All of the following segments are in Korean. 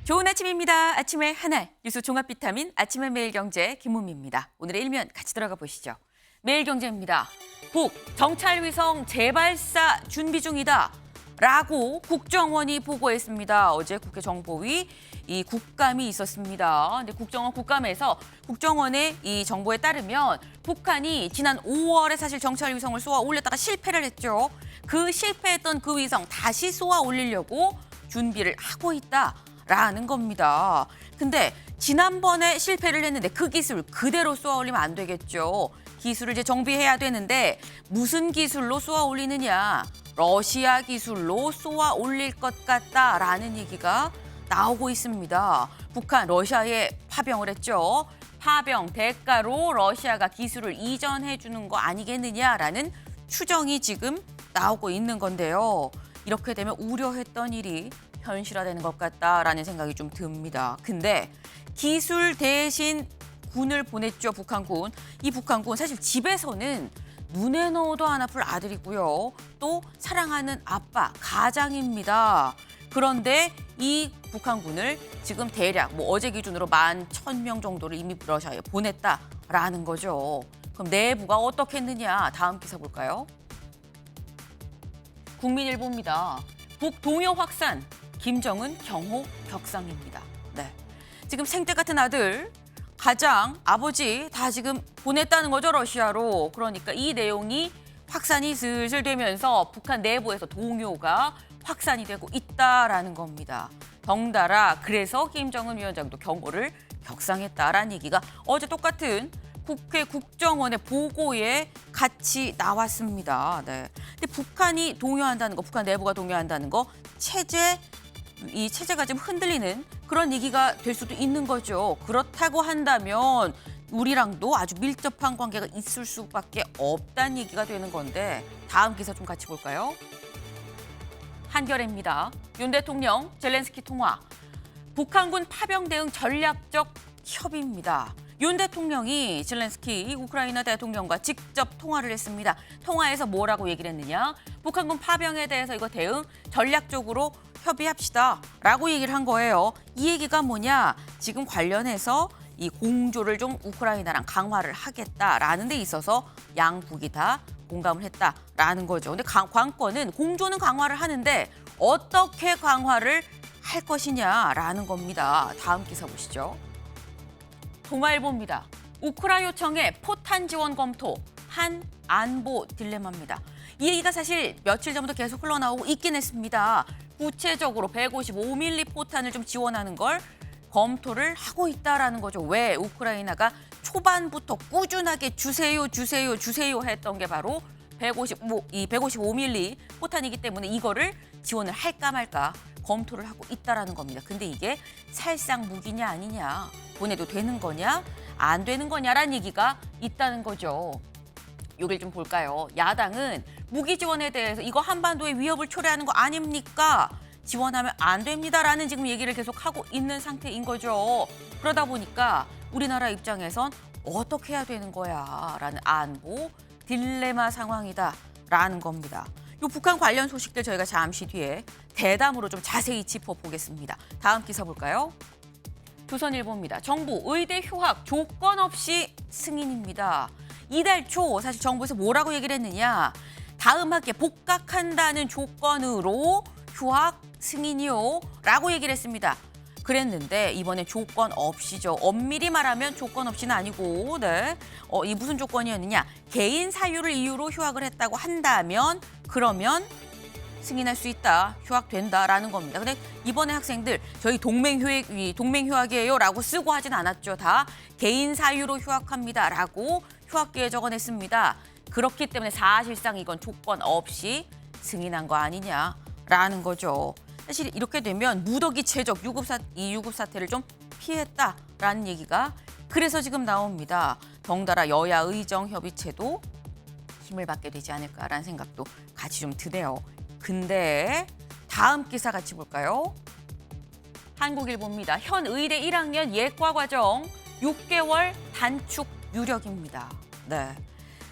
좋은 아침입니다. 아침의 하나 뉴스 종합 비타민 아침의 매일경제 김은미입니다. 오늘의 일면 같이 들어가 보시죠. 매일경제입니다. 북 정찰위성 재발사 준비 중이다. 라고 국정원이 보고했습니다. 어제 국회 정보위 이 국감이 있었습니다. 근데 국정원 국감에서 국정원의 이 정보에 따르면 북한이 지난 5월에 사실 정찰위성을 쏘아 올렸다가 실패를 했죠. 그 실패했던 그 위성 다시 쏘아 올리려고 준비를 하고 있다라는 겁니다. 근데 지난번에 실패를 했는데 그 기술 그대로 쏘아 올리면 안 되겠죠. 기술을 이제 정비해야 되는데 무슨 기술로 쏘아 올리느냐. 러시아 기술로 쏘아 올릴 것 같다라는 얘기가 나오고 있습니다. 북한 러시아에 파병을 했죠. 파병 대가로 러시아가 기술을 이전해 주는 거 아니겠느냐라는 추정이 지금 나오고 있는 건데요. 이렇게 되면 우려했던 일이 현실화되는 것 같다라는 생각이 좀 듭니다. 근데 기술 대신 군을 보냈죠, 북한군. 이 북한군 사실 집에서는 눈에 넣어도 안 아플 아들이고요. 또 사랑하는 아빠, 가장입니다. 그런데 이 북한군을 지금 대략 어제 기준으로 11,000명 정도를 이미 러시아에 보냈다라는 거죠. 그럼 내부가 어떻겠느냐? 다음 기사 볼까요? 국민일보입니다. 북동요 확산, 김정은 경호 격상입니다. 네, 지금 생떼 같은 아들, 가장, 아버지 다 지금 보냈다는 거죠, 러시아로. 그러니까 이 내용이 확산이 슬슬 되면서 북한 내부에서 동요가 확산이 되고 있다라는 겁니다. 덩달아 그래서 김정은 위원장도 경호를 격상했다라는 얘기가 어제 똑같은 국회 국정원의 보고에 같이 나왔습니다. 네. 근데 북한이 동요한다는 거, 북한 내부가 동요한다는 거, 이 체제가 좀 흔들리는 그런 얘기가 될 수도 있는 거죠. 그렇다고 한다면 우리랑도 아주 밀접한 관계가 있을 수밖에 없다는 얘기가 되는 건데 다음 기사 좀 같이 볼까요? 한겨레입니다. 윤 대통령 젤렌스키 통화. 북한군 파병 대응 전략적 협의입니다. 윤 대통령이 젤렌스키 우크라이나 대통령과 직접 통화를 했습니다. 통화에서 뭐라고 얘기를 했느냐? 북한군 파병에 대해서 이거 대응 전략적으로 협의합시다라고 얘기를 한 거예요. 이 얘기가 뭐냐? 지금 관련해서 이 공조를 좀 우크라이나랑 강화를 하겠다라는 데 있어서 양국이 다 공감을 했다라는 거죠. 근데 관건은 공조는 강화를 하는데 어떻게 강화를 할 것이냐라는 겁니다. 다음 기사 보시죠. 동아일보입니다. 우크라 요청에 포탄 지원 검토, 한 안보 딜레마입니다. 이 얘기가 사실 며칠 전부터 계속 흘러나오고 있긴 했습니다. 구체적으로 155mm 포탄을 좀 지원하는 걸 검토를 하고 있다라는 거죠. 왜? 우크라이나가 초반부터 꾸준하게 주세요 했던 게 바로 155mm 포탄이기 때문에 이거를 지원을 할까 말까 검토를 하고 있다라는 겁니다. 근데 이게 살상 무기냐 아니냐, 보내도 되는 거냐 안 되는 거냐라는 얘기가 있다는 거죠. 여길 좀 볼까요? 야당은 무기 지원에 대해서 이거 한반도의 위협을 초래하는 거 아닙니까? 지원하면 안 됩니다라는 지금 얘기를 계속 하고 있는 상태인 거죠. 그러다 보니까 우리나라 입장에선 어떻게 해야 되는 거야? 라는 안보 딜레마 상황이다라는 겁니다. 이 북한 관련 소식들 저희가 잠시 뒤에 대담으로 좀 자세히 짚어보겠습니다. 다음 기사 볼까요? 조선일보입니다. 정부 의대 휴학 조건 없이 승인입니다. 이달 초 사실 정부에서 뭐라고 얘기를 했느냐. 다음 학기에 복학한다는 조건으로 휴학 승인이요 라고 얘기를 했습니다. 그랬는데 이번에 조건 없이죠. 엄밀히 말하면 조건 없이는 아니고 이 무슨 조건이었느냐. 개인 사유를 이유로 휴학을 했다고 한다면 그러면 승인할 수 있다. 휴학된다라는 겁니다. 근데 이번에 학생들 저희 동맹휴학이에요 라고 쓰고 하진 않았죠. 다 개인 사유로 휴학합니다라고 휴학기에 적어냈습니다. 그렇기 때문에 사실상 이건 조건 없이 승인한 거 아니냐라는 거죠. 사실 이렇게 되면 무더기 최적 유급 사태를 좀 피했다라는 얘기가 그래서 지금 나옵니다. 덩달아 여야 의정협의체도 힘을 받게 되지 않을까라는 생각도 같이 좀 드네요. 근데 다음 기사 같이 볼까요? 한국일보입니다. 현 의대 1학년 예과 과정 6개월 단축 유력입니다. 네.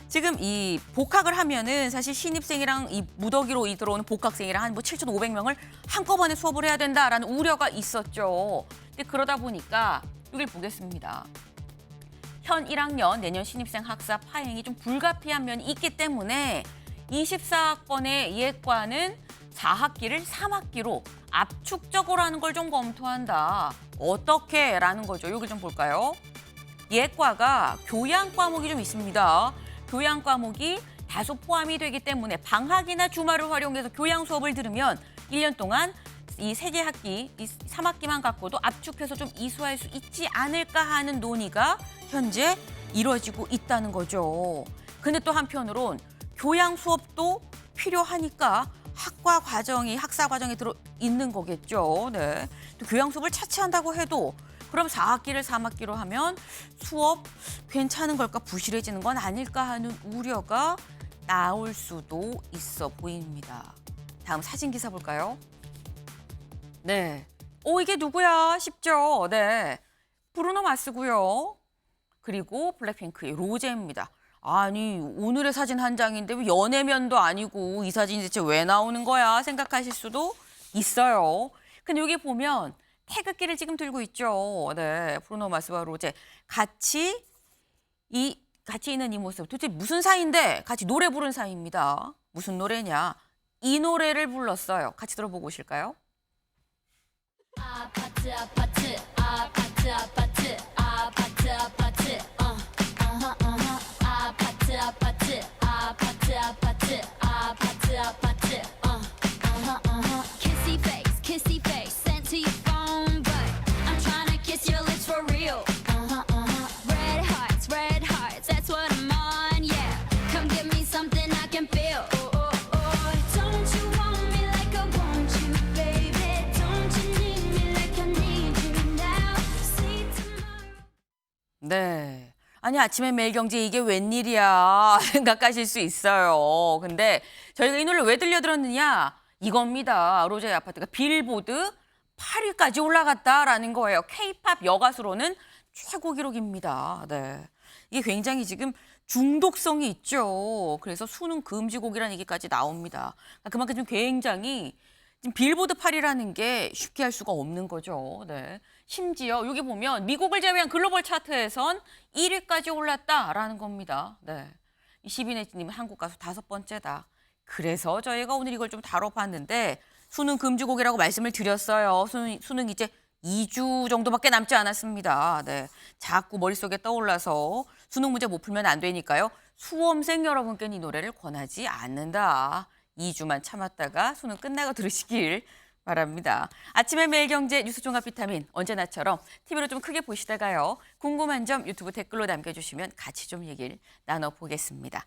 지금 이 복학을 하면은 사실 신입생이랑 이 무더기로 들어오는 복학생이랑 한 뭐 7,500명을 한꺼번에 수업을 해야 된다라는 우려가 있었죠. 근데 그러다 보니까 여기를 보겠습니다. 현 1학년 내년 신입생 학사 파행이 좀 불가피한 면이 있기 때문에 24학번의 예과는 4학기를 3학기로 압축적으로 하는 걸 좀 검토한다. 어떻게? 라는 거죠. 여기 좀 볼까요? 예과가 교양 과목이 좀 있습니다. 교양 과목이 다소 포함이 되기 때문에 방학이나 주말을 활용해서 교양 수업을 들으면 1년 동안 이 3개 학기, 이 3학기만 갖고도 압축해서 좀 이수할 수 있지 않을까 하는 논의가 현재 이루어지고 있다는 거죠. 근데 또 한편으론 교양 수업도 필요하니까 학사 과정에 들어 있는 거겠죠. 네. 또 교양 수업을 차치한다고 해도 그럼 4학기를 3학기로 하면 수업 괜찮은 걸까 부실해지는 건 아닐까 하는 우려가 나올 수도 있어 보입니다. 다음 사진 기사 볼까요? 네. 이게 누구야 싶죠? 네. 브루노 마스고요. 그리고 블랙핑크의 로제입니다. 아니 오늘의 사진 한 장인데 왜 연예면도 아니고 이 사진이 대체 왜 나오는 거야 생각하실 수도 있어요. 근데 여기 보면 태극기를 지금 들고 있죠. 네, 브루노 마스와 로제 같이 있는 이 모습 도대체 무슨 사이인데 같이 노래 부른 사이입니다. 무슨 노래냐? 이 노래를 불렀어요. 같이 들어보고 오실까요? 아파트 아파트 아파트 아파트 아파트 아파트 아파트 아파트 아파트 아파트 아파트 아파트 kissy face sent to your phone but I'm trying to kiss your lips for real red hearts that's what I'm on yeah come give me something I can feel don't you want me like I want you baby don't you need me like I need you now see tomorrow 네. 아니 아침에 매일경제 이게 웬일이야 생각하실 수 있어요. 근데 저희가 이 노래를 왜 들려드렸느냐? 이겁니다. 로제의 아파트가 빌보드 8위까지 올라갔다라는 거예요. K-팝 여가수로는 최고 기록입니다. 네. 이게 굉장히 지금 중독성이 있죠. 그래서 수능 금지곡이라는 얘기까지 나옵니다. 그만큼 좀 굉장히 지금 빌보드 8위라는 게 쉽게 할 수가 없는 거죠. 네. 심지어 여기 보면 미국을 제외한 글로벌 차트에선 1위까지 올랐다라는 겁니다. 네. 12네님 한국 가수 5번째다. 그래서 저희가 오늘 이걸 좀 다뤄봤는데 수능 금지곡이라고 말씀을 드렸어요. 수능 이제 2주 정도밖에 남지 않았습니다. 네. 자꾸 머릿속에 떠올라서 수능 문제 못 풀면 안 되니까요. 수험생 여러분께는 이 노래를 권하지 않는다. 2주만 참았다가 수능 끝나고 들으시길 바랍니다. 아침에 매일경제 뉴스 종합 비타민 언제나처럼 TV로 좀 크게 보시다가요. 궁금한 점 유튜브 댓글로 남겨주시면 같이 좀 얘기를 나눠보겠습니다.